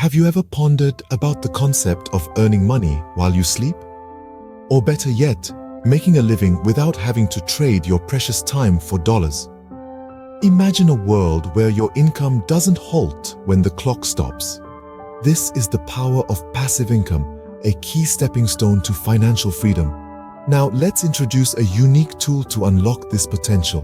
Have you ever pondered about the concept of earning money while you sleep? Or better yet, making a living without having to trade your precious time for dollars? Imagine a world where your income doesn't halt when the clock stops. This is the power of passive income, a key stepping stone to financial freedom. Now let's introduce a unique tool to unlock this potential.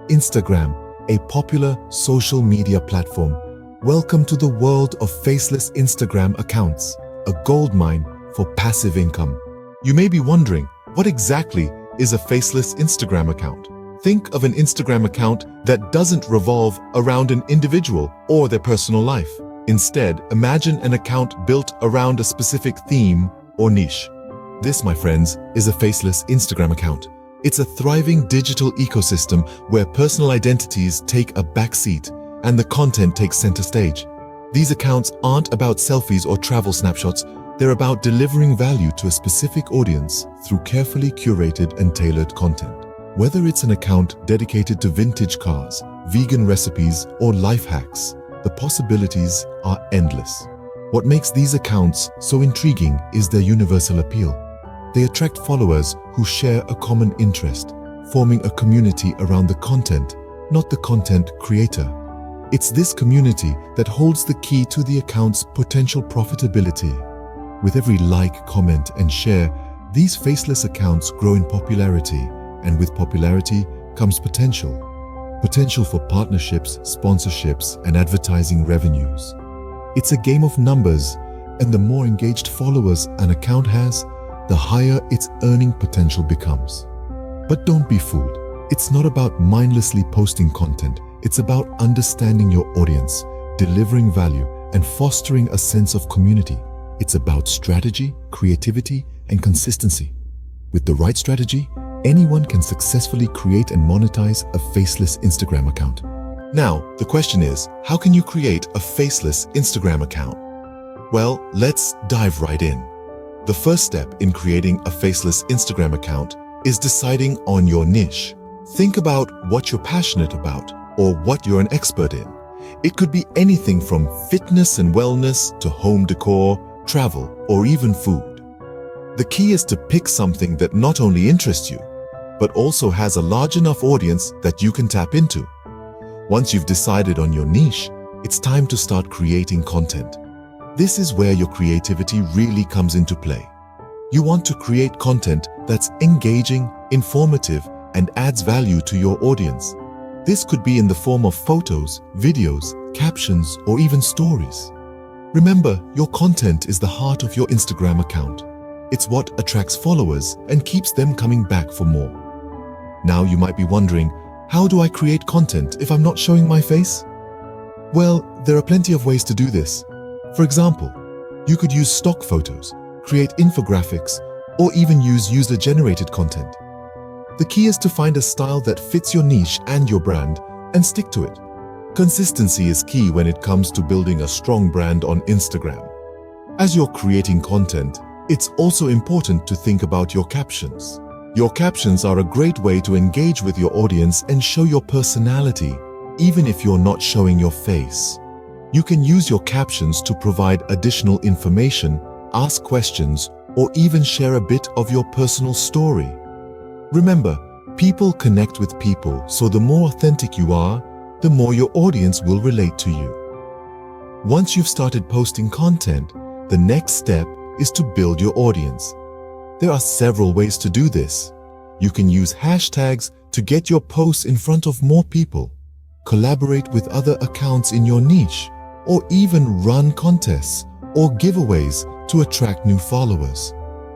Instagram, a popular social media platform. Welcome to the world of faceless Instagram accounts, a goldmine for passive income. You may be wondering, what exactly is a faceless Instagram account? Think of an Instagram account that doesn't revolve around an individual or their personal life. Instead, imagine an account built around a specific theme or niche. This, my friends, is a faceless Instagram account. It's a thriving digital ecosystem where personal identities take a backseat and the content takes center stage. These accounts aren't about selfies or travel snapshots. They're about delivering value to a specific audience through carefully curated and tailored content. Whether it's an account dedicated to vintage cars, vegan recipes, or life hacks, the possibilities are endless. What makes these accounts so intriguing is their universal appeal. They attract followers who share a common interest, forming a community around the content, not the content creator. It's this community that holds the key to the account's potential profitability. With every like, comment, and share, these faceless accounts grow in popularity, and with popularity comes potential. Potential for partnerships, sponsorships, and advertising revenues. It's a game of numbers, and the more engaged followers an account has, the higher its earning potential becomes. But don't be fooled. It's not about mindlessly posting content. It's about understanding your audience, delivering value, and fostering a sense of community. It's about strategy, creativity, and consistency. With the right strategy, anyone can successfully create and monetize a faceless Instagram account. Now, the question is, how can you create a faceless Instagram account? Well, let's dive right in. The first step in creating a faceless Instagram account is deciding on your niche. Think about what you're passionate about or what you're an expert in. It could be anything from fitness and wellness to home decor, travel, or even food. The key is to pick something that not only interests you, but also has a large enough audience that you can tap into. Once you've decided on your niche, it's time to start creating content. This is where your creativity really comes into play. You want to create content that's engaging, informative, and adds value to your audience. This could be in the form of photos, videos, captions, or even stories. Remember, your content is the heart of your Instagram account. It's what attracts followers and keeps them coming back for more. Now you might be wondering, how do I create content if I'm not showing my face? Well, there are plenty of ways to do this. For example, you could use stock photos, create infographics, or even use user-generated content. The key is to find a style that fits your niche and your brand and stick to it. Consistency is key when it comes to building a strong brand on Instagram. As you're creating content, it's also important to think about your captions. Your captions are a great way to engage with your audience and show your personality, even if you're not showing your face. You can use your captions to provide additional information, ask questions, or even share a bit of your personal story. Remember, people connect with people, so the more authentic you are, the more your audience will relate to you. Once you've started posting content, the next step is to build your audience. There are several ways to do this. You can use hashtags to get your posts in front of more people, collaborate with other accounts in your niche, or even run contests or giveaways to attract new followers.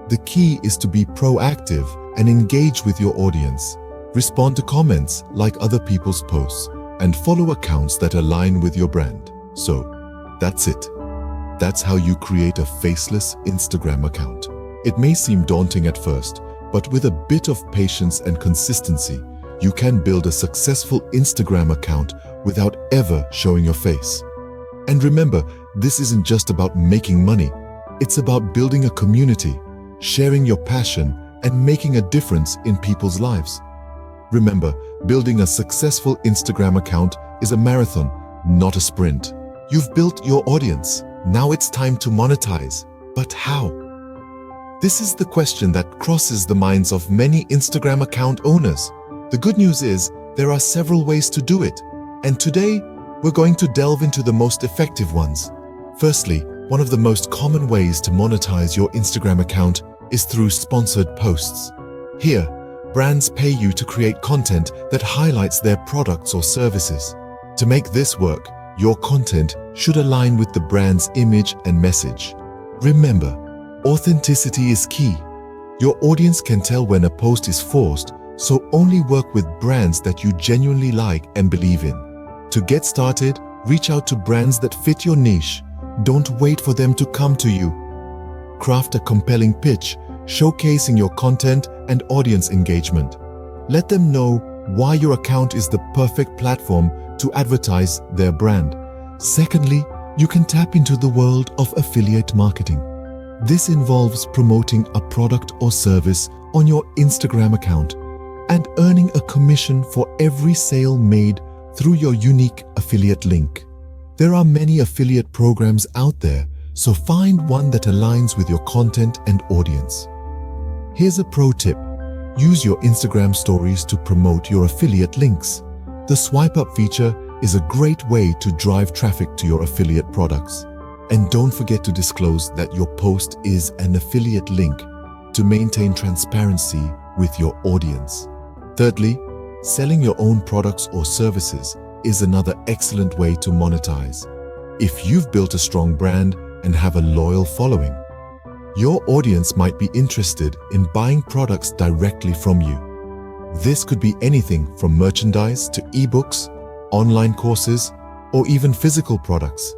The key is to be proactive and engage with your audience. Respond to comments like other people's posts and follow accounts that align with your brand. So, that's it. That's how you create a faceless Instagram account. It may seem daunting at first, but with a bit of patience and consistency, you can build a successful Instagram account without ever showing your face. And remember, this isn't just about making money. It's about building a community, sharing your passion, and making a difference in people's lives. Remember, building a successful Instagram account is a marathon, not a sprint. You've built your audience. Now it's time to monetize. But how? This is the question that crosses the minds of many Instagram account owners. The good news is there are several ways to do it, and today we're going to delve into the most effective ones. Firstly, one of the most common ways to monetize your Instagram account is through sponsored posts. Here, brands pay you to create content that highlights their products or services. To make this work, your content should align with the brand's image and message. Remember, authenticity is key. Your audience can tell when a post is forced, so only work with brands that you genuinely like and believe in. To get started, reach out to brands that fit your niche. Don't wait for them to come to you. Craft a compelling pitch, showcasing your content and audience engagement. Let them know why your account is the perfect platform to advertise their brand. Secondly, you can tap into the world of affiliate marketing. This involves promoting a product or service on your Instagram account and earning a commission for every sale made through your unique affiliate link. There are many affiliate programs out there, so find one that aligns with your content and audience. Here's a pro tip. Use your Instagram stories to promote your affiliate links. The swipe up feature is a great way to drive traffic to your affiliate products. And don't forget to disclose that your post is an affiliate link to maintain transparency with your audience. Thirdly, selling your own products or services is another excellent way to monetize. If you've built a strong brand and have a loyal following, your audience might be interested in buying products directly from you. This could be anything from merchandise to ebooks, online courses, or even physical products.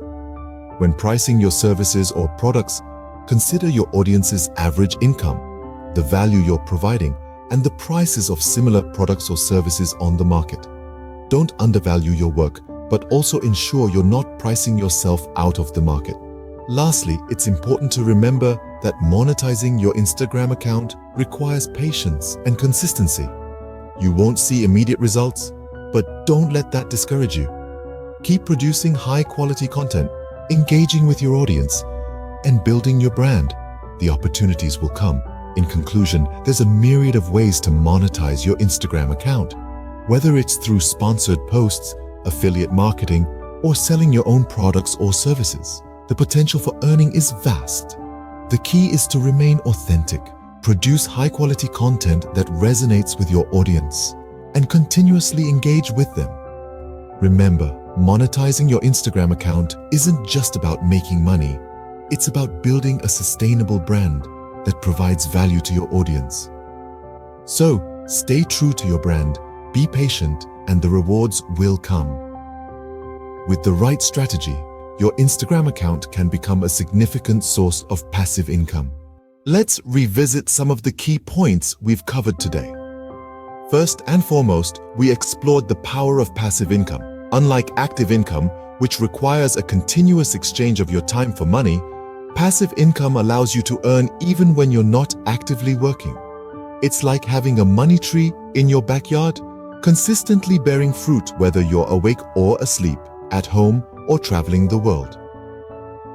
When pricing your services or products, consider your audience's average income, the value you're providing, and the prices of similar products or services on the market. Don't undervalue your work, but also ensure you're not pricing yourself out of the market. Lastly, it's important to remember that monetizing your Instagram account requires patience and consistency. You won't see immediate results, but don't let that discourage you. Keep producing high-quality content, engaging with your audience, and building your brand. The opportunities will come. In conclusion, there's a myriad of ways to monetize your Instagram account. Whether it's through sponsored posts, affiliate marketing, or selling your own products or services, the potential for earning is vast. The key is to remain authentic, produce high-quality content that resonates with your audience, and continuously engage with them. Remember, monetizing your Instagram account isn't just about making money. It's about building a sustainable brand that provides value to your audience. So, stay true to your brand, be patient, and the rewards will come. With the right strategy, your Instagram account can become a significant source of passive income. Let's revisit some of the key points we've covered today. First and foremost, we explored the power of passive income. Unlike active income, which requires a continuous exchange of your time for money, passive income allows you to earn even when you're not actively working. It's like having a money tree in your backyard, consistently bearing fruit whether you're awake or asleep, at home or traveling the world.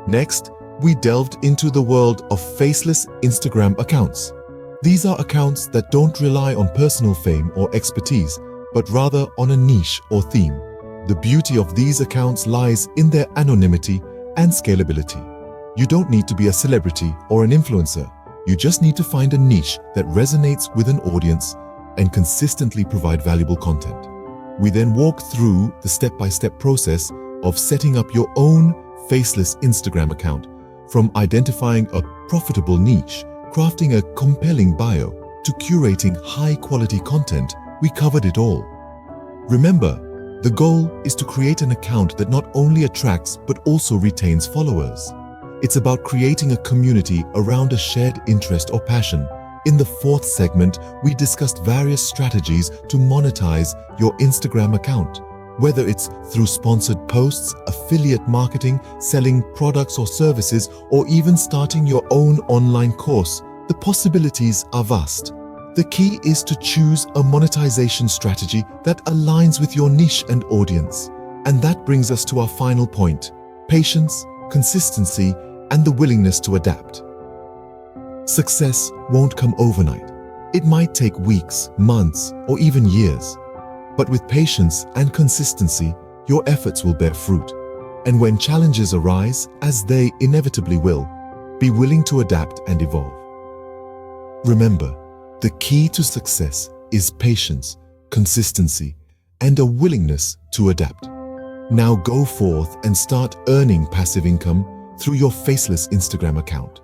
Next, we delved into the world of faceless Instagram accounts. These are accounts that don't rely on personal fame or expertise, but rather on a niche or theme. The beauty of these accounts lies in their anonymity and scalability. You don't need to be a celebrity or an influencer. You just need to find a niche that resonates with an audience and consistently provide valuable content. We then walk through the step-by-step process of setting up your own faceless Instagram account, from identifying a profitable niche, crafting a compelling bio, to curating high-quality content. We covered it all. Remember, the goal is to create an account that not only attracts but also retains followers. It's about creating a community around a shared interest or passion. In the fourth segment, we discussed various strategies to monetize your Instagram account. Whether it's through sponsored posts, affiliate marketing, selling products or services, or even starting your own online course, the possibilities are vast. The key is to choose a monetization strategy that aligns with your niche and audience. And that brings us to our final point: patience, consistency, and the willingness to adapt. Success won't come overnight. It might take weeks, months, or even years. But with patience and consistency, your efforts will bear fruit. And when challenges arise, as they inevitably will, be willing to adapt and evolve. Remember, the key to success is patience, consistency, and a willingness to adapt. Now go forth and start earning passive income through your Faceless Instagram account.